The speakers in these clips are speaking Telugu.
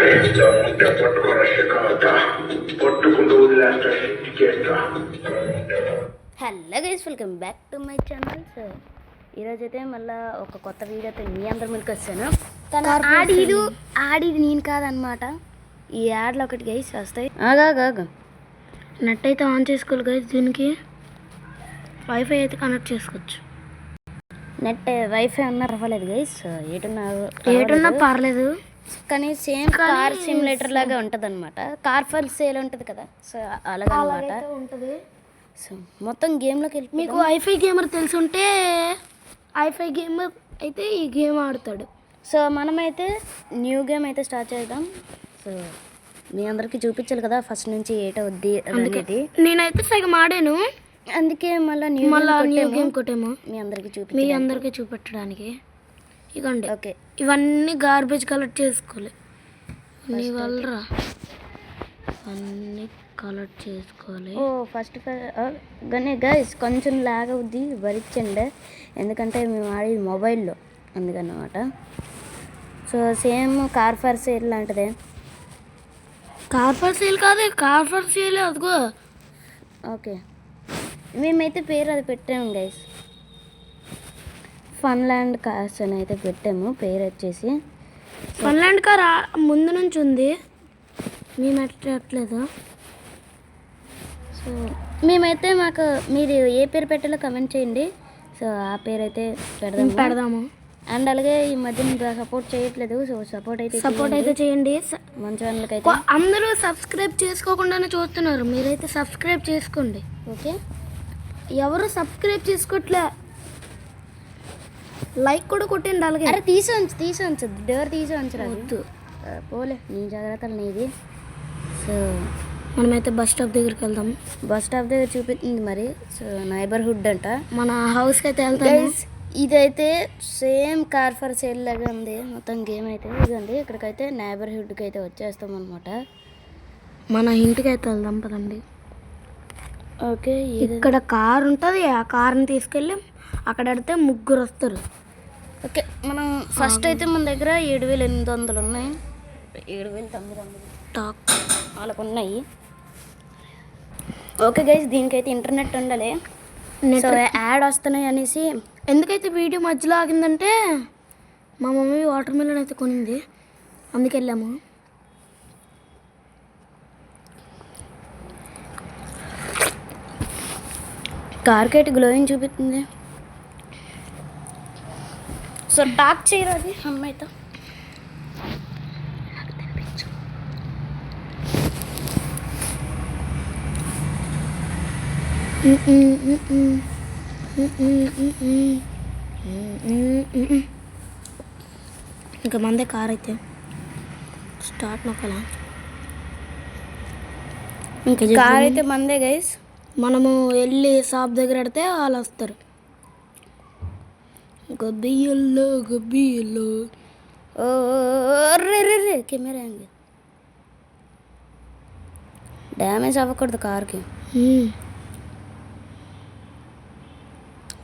Hello guys, welcome back to my channel. So ఈరోజైతే మళ్ళీ ఒక కొత్త వీడియోతో మీ అందరి ముందుకు వచ్చాను. ఆడిది నేను కాదనమాట. ఈ యాడ్లో ఒకటి గైస్ వస్తాయి. ఆగా నెట్ అయితే ఆన్ చేసుకోవాలి గైస్. దీనికి వైఫై అయితే కనెక్ట్ చేసుకోవచ్చు. నెట్ వైఫై ఉన్నా రవ్వలేదు గైస్. ఏటున్నా పర్లేదు, కానీ సేమ్ కార్ సిమ్యులేటర్ లాగా ఉంటుంది అనమాట. కార్ ఫర్ సేల్ ఉంటుంది కదా, సో అలాగనమాట ఉంటుంది. సో మొత్తం గేమ్లోకి వెళ్ళి మీకు వైఫై గేమర్ తెలుసుంటే వైఫై గేమర్ అయితే ఈ గేమ్ ఆడతాడు. సో మనమైతే న్యూ గేమ్ అయితే స్టార్ట్ చేద్దాం. సో మీ అందరికీ చూపించాలి కదా ఫస్ట్ నుంచి ఏటవుద్ది అనేది. నేనైతే సగం ఆడాను, అందుకే మళ్ళీ న్యూ గేమ్ కొట్టేమో మీ అందరికీ చూపెట్టడానికి. ఇగోండి, ఓకే, ఇవన్నీ గార్బేజ్ కలెక్ట్ చేసుకోవాలి. నీ వల్ల అన్నీ కలెక్ట్ చేసుకోవాలి. ఫస్ట్ కానీ గైస్ కొంచెం లాగ్ అవుద్ది, భరించండి. ఎందుకంటే మేము ఆడేది మొబైల్లో, అందుకన్నమాట. So same car for sale లాంటిదే. కార్ ఫర్ సేల్ కాదు, కార్ ఫర్ సేల్ అదిగో. ఓకే, మేమైతే పేరు అది పెట్టాము గైస్, ఫన్ల్యాండ్ కార్స్ అని అయితే పెట్టాము పేరు వచ్చేసి. ఫన్ల్యాండ్ కార్ ముందు నుంచి ఉంది, మేము ఎట్టలేదు. సో మేమైతే మాకు మీరు ఏ పేరు పెట్టాలో కమెంట్ చేయండి. సో ఆ పేరు అయితే పెడదాము. అండ్ అలాగే ఈ మధ్య మీకు సపోర్ట్ చేయట్లేదు, సో సపోర్ట్ అయితే చేయండి. మంచి వాళ్ళకైతే. అందరూ సబ్స్క్రైబ్ చేసుకోకుండానే చూస్తున్నారు, మీరైతే సబ్స్క్రైబ్ చేసుకోండి. ఓకే, ఎవరు సబ్స్క్రైబ్ చేసుకోవట్లే, లైక్ కూడా కొట్టండి. అలాగే అరే తీసి ఉంచు డోర్ తీసి ఉంచరాదు. పోలే, నీ జాగ్రత్తలు నీది. సో మనమైతే బస్ స్టాప్ దగ్గరికి వెళ్దాం. బస్ స్టాప్ దగ్గర చూపిస్తుంది మరి. సో నైబర్హుడ్ అంట, మన హౌస్కి అయితే వెళ్తాం. ఇదైతే సేమ్ కార్ ఫర్ సేల్ లాగా ఉంది మొత్తం గేమ్ అయితే. ఇదండి, ఇక్కడికైతే నైబర్హుడ్కి అయితే వచ్చేస్తాం అనమాట. మన ఇంటికి అయితే వెళ్దాం పదండి. ఓకే, ఇక్కడ కార్ ఉంటుంది, ఆ కార్ని తీసుకెళ్ళి అక్కడ పెడితే ముగ్గురు వస్తారు. ఓకే, మనం ఫస్ట్ అయితే మన దగ్గర 7,800 ఉన్నాయి. 7,900 టాక్ వాళ్ళకు ఉన్నాయి. ఓకే గైస్, దీనికైతే ఇంటర్నెట్ ఉండాలి. సో యాడ్ వస్తున్నాయి అనేసి. ఎందుకైతే వీడియో మధ్యలో ఆగిందంటే మా మమ్మీ వాటర్ మిలన్ అయితే కొనింది, అందుకు వెళ్ళాము. కార్కి అయితే గ్లోయింగ్ చూపిస్తుంది. సో టాక్ చేయరు అది అమ్మాయితో. ఇంకా మందే కార్ అయితే స్టార్ట్ నొక్కలా. ఇంకా కార్ అయితే మందే గైస్. మనము వెళ్ళి షాప్ దగ్గర పెడితే వాళ్ళు వస్తారు. గబ్బియల్లో రే కెమెరా యాంగిల్ డ్యామేజ్ అవ్వకూడదు కార్కి.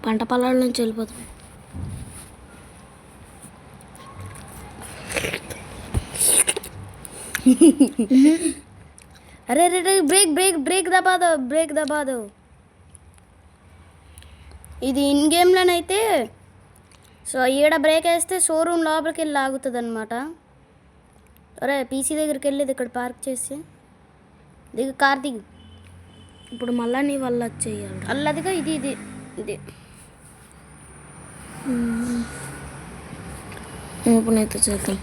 పంట పొలాల నుంచి వెళ్ళిపోతాం. అరే రే బ్రేక్ దబాదో. ఇది ఇన్ గేమ్లోనైతే. సో ఈడ బ్రేక్ వేస్తే షోరూమ్ లోపలికి వెళ్ళి ఆగుతుంది అనమాట. అరే పీసీ దగ్గరికి వెళ్ళేది ఇక్కడ పార్క్ చేసి దిగు, కార్ దిగు. ఇప్పుడు మళ్ళీ నీ వల్ల వచ్చేయాలి అల్లదిగా. ఇది ఓపెన్ అయితే చేద్దాం.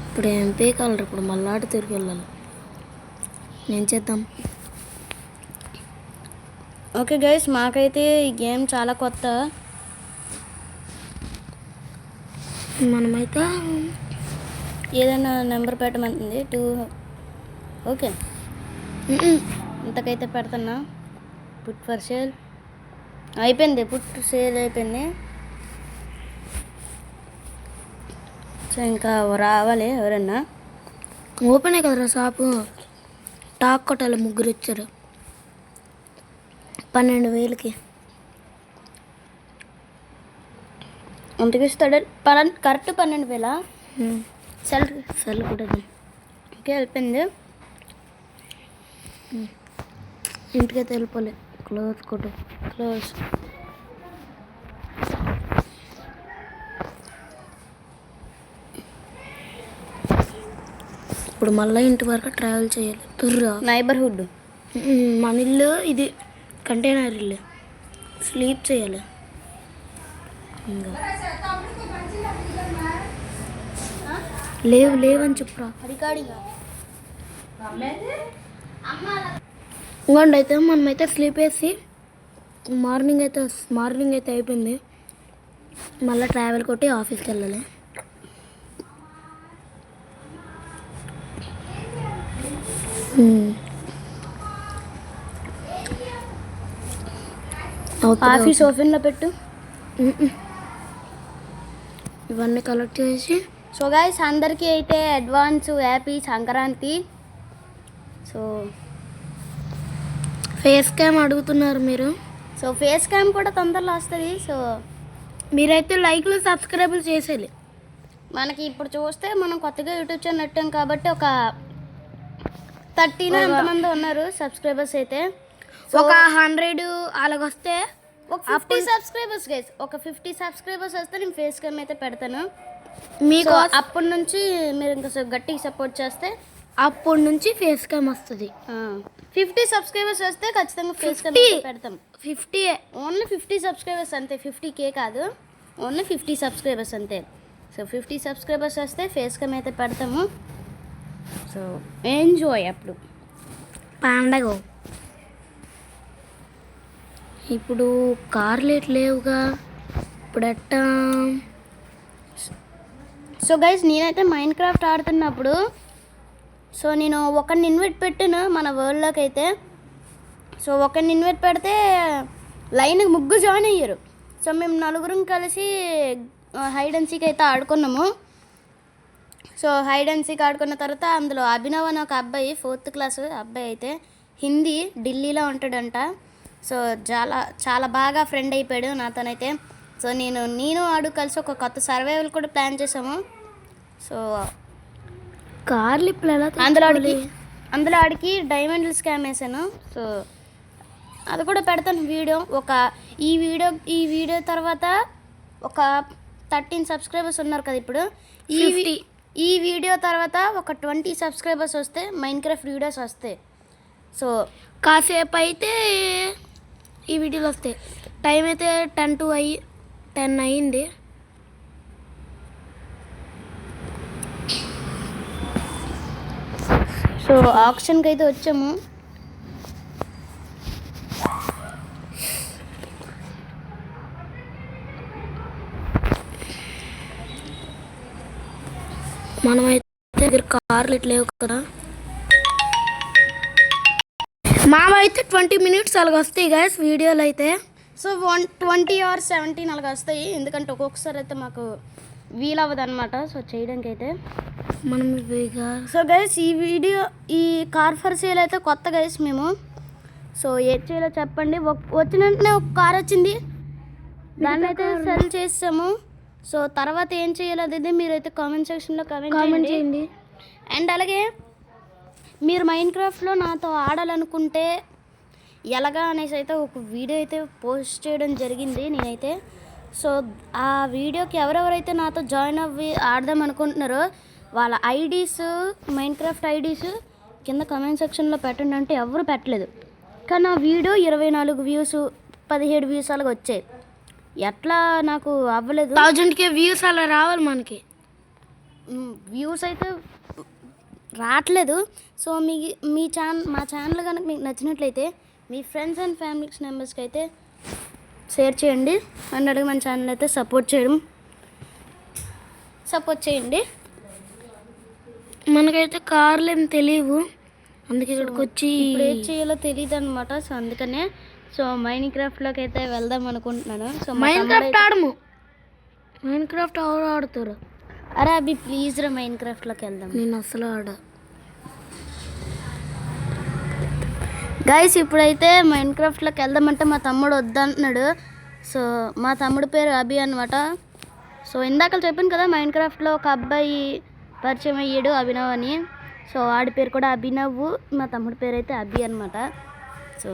ఇప్పుడు ఎంపీ కలర్, ఇప్పుడు మళ్ళీ తిరిగి వెళ్ళాలి. ఏం చేద్దాం? ఓకే గైస్, మాకైతే ఈ గేమ్ చాలా కొత్త. మనమైతే ఏదైనా నెంబర్ పెట్టమంటుంది 2. ఓకే, ఇంతకైతే పెడుతున్నా. పుట్ ఫర్ సేల్ అయిపోయింది, సేల్ అయిపోయింది. సో ఇంకా రావాలి ఎవరన్నా. ఓపెనే కదరా షాపు. టాక్ కొట్టాలి, ముగ్గురు ఇచ్చారు 12,000కి. అంతకు ఇస్తాడు కరెక్ట్ 12,000 సెల్ కూడా ఓకే వెళ్ళిపోయింది. ఇంటికైతే వెళ్ళిపోలే. క్లోజ్. ఇప్పుడు మళ్ళీ ఇంటి వరకు ట్రావెల్ చేయాలి. తుర్రా నైబర్హుడ్ మన ఇల్లు ఇది కంటైనర్ ఇల్లు. స్లీప్ చేయాలి. ఇంకా లేవని చెప్పురా. రికార్డింగ్ ఇంకోండి అయితే మనమైతే స్లీప్ వేసి మార్నింగ్ అయితే అయిపోయింది. మళ్ళీ ట్రావెల్ కొట్టి ఆఫీస్కి వెళ్ళాలి. ఆఫీస్ ఓపెన్లో పెట్టు. ఇవన్నీ కలెక్ట్ చేసి. సో గైస్ అందరికీ అయితే advance happy Sankranti. So face cam అడుగుతున్నారు మీరు. సో ఫేస్ క్యామ్ కూడా తొందరలో వస్తుంది. సో మీరైతే లైక్లు సబ్స్క్రైబులు చేసేయాలి. మనకి ఇప్పుడు చూస్తే మనం కొత్తగా యూట్యూబ్ ఛానల్ పెట్టాం కాబట్టి ఒక 13 ఎంతమంది ఉన్నారు సబ్స్క్రైబర్స్ అయితే. ఒక 100 అలాగొస్తే ఒక 50 సబ్స్క్రైబర్స్ గైస్, ఒక 50 సబ్స్క్రైబర్స్ వస్తే నేను ఫేస్ క్యామ్ అయితే పెడతాను మీకు. అప్పటి నుంచి మీరు ఇంకా గట్టిగా సపోర్ట్ చేస్తే అప్పటి నుంచి ఫేస్ క్యామ్ వస్తుంది. 50 సబ్స్క్రైబర్స్ వస్తే ఖచ్చితంగా ఫేస్ క్యామ్ పెడతాం. 50 ఓన్లీ 50 సబ్స్క్రైబర్స్ అంతే, 50K కాదు, ఓన్లీ 50 సబ్స్క్రైబర్స్ అంతే. సో 50 సబ్స్క్రైబర్స్ వస్తే ఫేస్ క్యామ్ అయితే పెడతాము. సో ఎంజాయ్ అప్పుడు పండగ. ఇప్పుడు కార్లు లేవుగా, ఇప్పుడు ఎట్టా. సో గైస్ నేనైతే మైండ్ క్రాఫ్ట్ ఆడుతున్నప్పుడు సో నేను ఒకరిని ఇన్వైట్ పెట్టాను మన వరల్డ్లోకి అయితే. సో ఒకరిని ఇన్వైట్ పెడితే లైన్కి 3 జాయిన్ అయ్యారు. సో మేము 4 కలిసి హైడ్ అండ్ సీక్ అయితే ఆడుకున్నాము. సో హైడ్ అండ్ సీక్ ఆడుకున్న తర్వాత అందులో అభినవ్ అని ఒక అబ్బాయి 4th క్లాస్ అబ్బాయి అయితే హిందీ ఢిల్లీలో ఉంటాడంట. సో చాలా బాగా ఫ్రెండ్ అయిపోయాడు నాతోనైతే. సో నేను ఆడు కలిసి ఒక కొత్త సర్వైవల్ కూడా ప్లాన్ చేసాము. సో కార్లు ఇప్పుడు ఎలా అందులో ఆడికి డైమండ్లు స్కామ్ వేసాను. సో అది కూడా పెడతాను వీడియో. ఈ వీడియో తర్వాత ఒక 13 సబ్స్క్రైబర్స్ ఉన్నారు కదా ఇప్పుడు. ఈ వీడియో తర్వాత ఒక 20 సబ్స్క్రైబర్స్ వస్తే మైండ్ క్రాఫ్ట్ వీడియోస్ వస్తాయి. సో కాసేపు అయితే ఈ వీడియోలు వస్తాయి. టైం అయితే 10 అయ్యింది. సో ఆప్షన్కి అయితే వచ్చాము. మనమైతే దగ్గర కార్లు లేవు కదా. మావైతే 20 minutes అలాగ వస్తాయి గైస్ వీడియోలు అయితే. సో 20 or 17 అలాగ వస్తాయి. ఎందుకంటే ఒక్కొక్కసారి అయితే మాకు వీలవ్వదు అనమాట సో చేయడానికి అయితే మనం. సో గైస్ ఈ కార్ ఫర్ సేల్ అయితే కొత్త గైస్ మేము. సో ఏది చేయాలో చెప్పండి. వచ్చిన వెంటనే ఒక కార్ వచ్చింది, దాన్ని అయితే సెల్ చేసాము. సో తర్వాత ఏం చేయాలో అదే మీరైతే కామెంట్ సెక్షన్లో కామెంట్ చేయండి. అండ్ అలాగే మీరు మైండ్ క్రాఫ్ట్లో నాతో ఆడాలనుకుంటే ఎలాగా అనేసి అయితే ఒక వీడియో అయితే పోస్ట్ చేయడం జరిగింది నేనైతే. సో ఆ వీడియోకి ఎవరెవరైతే నాతో జాయిన్ అవ్వి ఆడదాం అనుకుంటున్నారో వాళ్ళ ఐడీస్, మైండ్ క్రాఫ్ట్ ఐడీస్ కింద కామెంట్ సెక్షన్లో పెట్టండి. అంటే ఎవరు పెట్టలేదు కానీ ఆ వీడియో 24 వ్యూస్ 17 వ్యూస్ అలాగ వచ్చాయి. ఎట్లా నాకు అవ్వలేదు. 1000K వ్యూస్ అలా రావాలి మనకి. వ్యూస్ అయితే రావట్లేదు. సో మా ఛానల్ కనుక మీకు నచ్చినట్లయితే మీ ఫ్రెండ్స్ అండ్ ఫ్యామిలీస్ మెంబర్స్కి అయితే షేర్ చేయండి. అండ్ అలాగే మన ఛానల్ అయితే సపోర్ట్ చేయండి. మనకైతే కార్లు ఏం తెలియవు, అందుకే ఇక్కడికి వచ్చి ఇప్పుడు ఏం చేయాలో తెలియదు అనమాట. సో అందుకనే సో మైండ్ క్రాఫ్ట్లోకి అయితే వెళ్దాం అనుకుంటున్నాను. సో మైండ్ క్రాఫ్ట్ ఆడము. మైండ్ క్రాఫ్ట్ ఎవరు ఆడుతారు? అరే అభి ప్లీజ్ రా మైండ్ క్రాఫ్ట్లోకి వెళ్దాం. నేను అసలు గైస్ ఇప్పుడైతే మైండ్ క్రాఫ్ట్లోకి వెళ్దామంటే మా తమ్ముడు వద్దంటున్నాడు. సో మా తమ్ముడు పేరు అభి అనమాట. సో ఇందాక చెప్పాను కదా మైండ్ క్రాఫ్ట్లో ఒక అబ్బాయి పరిచయం అయ్యాడు అభినవ్ అని. సో వాడి పేరు కూడా అభినవ్, మా తమ్ముడి పేరు అయితే అభి అనమాట. సో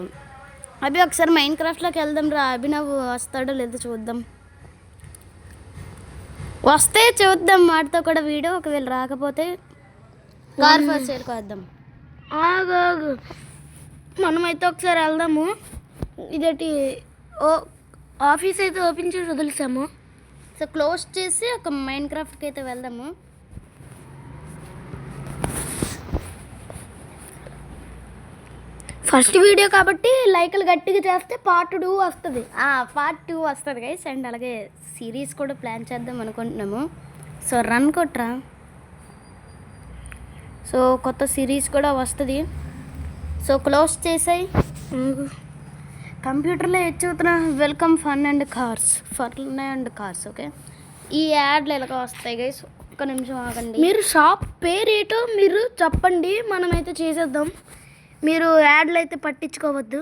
అభి ఒకసారి మైండ్ క్రాఫ్ట్లోకి వెళ్దాం రా. అభినవ్ వస్తాడో లేదో చూద్దాం. వస్తే చూద్దాం వాటితో కూడా వీడియో. ఒకవేళ రాకపోతే కార్ ఫర్ సేల్కి వద్దాం. ఆగు మనమైతే ఒకసారి వెళ్దాము. ఇదేంటి ఆఫీస్ అయితే ఓపెన్ చేసి వదిలేసాము. సో క్లోజ్ చేసి ఒక మైండ్ క్రాఫ్ట్కి అయితే వెళ్దాము. ఫస్ట్ వీడియో కాబట్టి లైక్లు గట్టిగా చేస్తే పార్ట్ 2 వస్తుంది. పార్ట్ 2 వస్తుంది గైస్. అండ్ అలాగే సిరీస్ కూడా ప్లాన్ చేద్దాం అనుకుంటున్నాము. సో రన్ కొట్రా. సో కొత్త సిరీస్ కూడా వస్తుంది. సో క్లోజ్ చేసాయి. కంప్యూటర్లో చదువుతున్నా welcome fun and cars. Okay, ఈ యాడ్లు ఎలాగ వస్తాయి గైస్. ఒక్క నిమిషం ఆగండి. మీరు షాప్ పేరు ఏటో మీరు చెప్పండి, మనమైతే చేసేద్దాం. మీరు యాడ్లు అయితే పట్టించుకోవద్దు.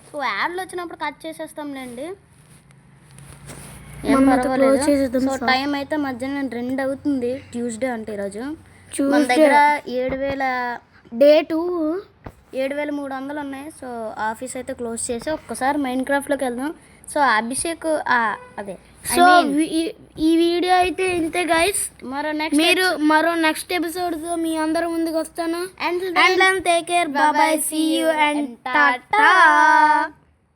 సో యాడ్లు వచ్చినప్పుడు కట్ చేసేస్తాంలేండి. close చేసేద్దాం సో shop. టైం అయితే మధ్యాహ్నం 2 అవుతుంది. ట్యూస్డే అంటే ఈరోజు మన Tuesday. దగ్గర 7,300 ఉన్నాయి. సో ఆఫీస్ అయితే క్లోజ్ చేసి ఒక్కసారి మైండ్ క్రాఫ్ట్లోకి వెళ్దాం. సో అభిషేక్ అదే సో ఈ వీడియో అయితే ఇంతే గైస్. మీరు మరో నెక్స్ట్ ఎపిసోడ్తో మీ అందరి ముందుకు వస్తాను. And take care, bye, see you and Tata.